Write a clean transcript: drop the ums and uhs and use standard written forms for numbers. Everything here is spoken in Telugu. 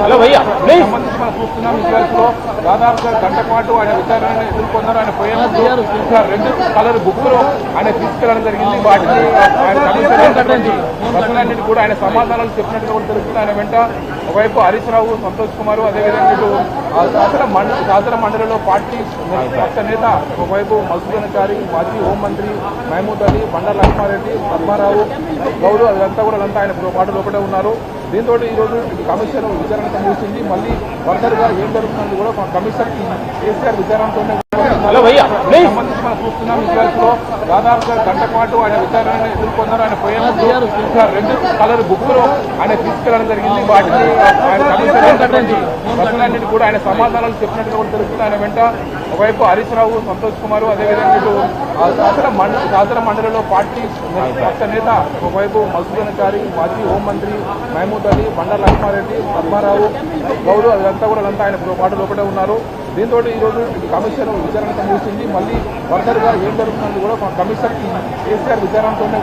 సంబంధించి మనం చూస్తున్నాం. ఇజ్రాయెల్స్లో దాదాపుగా గంట పాటు ఆయన విచారణను ఎదుర్కొన్నారు. ఆయన పోయినప్పుడు రెండు కలర్ బుక్లు ఆయన తీసుకెళ్లడం జరిగింది. వాటిని ఆయన ప్రశ్నలన్నింటి కూడా ఆయన సమాధానాలు చెప్పినట్టుగా కూడా తెలుస్తుంది. ఆయన వెంట ఒకవైపు హరీష్ రావు, సంతోష్ కుమార్, అదేవిధంగా ఇటు శాసన మండలిలో పార్టీ పక్ష నేత ఒకవైపు మసూద్ అన్సారీ, మాజీ హోంమంత్రి మహమూద్ అలీ, బండారు లక్ష్మారెడ్డి, పద్మారావు గౌడ్, అదంతా కూడా ఆయన పాటు లోపలే ఉన్నారు. దీంతో ఈరోజు కమిషన్ విచారణతో ముగిసింది. మళ్ళీ ఫర్దర్గా ఏం జరుగుతుందని కూడా కమిషన్ కేసీఆర్ విచారణతోనే సంబంధించి మనం చూస్తున్నాం. ఇజ్రాయెల్స్లో దాదాపుగా గంట పాటు ఆయన విచారణను ఎదుర్కొన్నారు. ఆయన పోయినప్పుడు రెండు కలర్ బుక్లు ఆయన తీసుకెళ్లడం జరిగింది. వాటిని ఆయన ప్రశ్నలన్నింటి కూడా ఆయన సమాధానాలు చెప్పినట్టుగా కూడా తెలుస్తుంది. ఆయన వెంట ఒకవైపు హరీష్ రావు, సంతోష్ కుమార్, అదేవిధంగా ఇటు శాసన మండలిలో పార్టీ పక్ష నేత ఒకవైపు మసూద్ అన్సారీ, మాజీ హోంమంత్రి మహమూద్ అలీ, బండారు లక్ష్మారెడ్డి, పద్మారావు గౌడ్, అదంతా కూడా ఆయన పాటు లోపలే ఉన్నారు. దీంతో ఈరోజు కమిషన్ విచారణతో ముగిసింది. మళ్ళీ ఫర్దర్గా ఏం జరుగుతుందని కూడా కమిషన్ కేసీఆర్ విచారణతోనే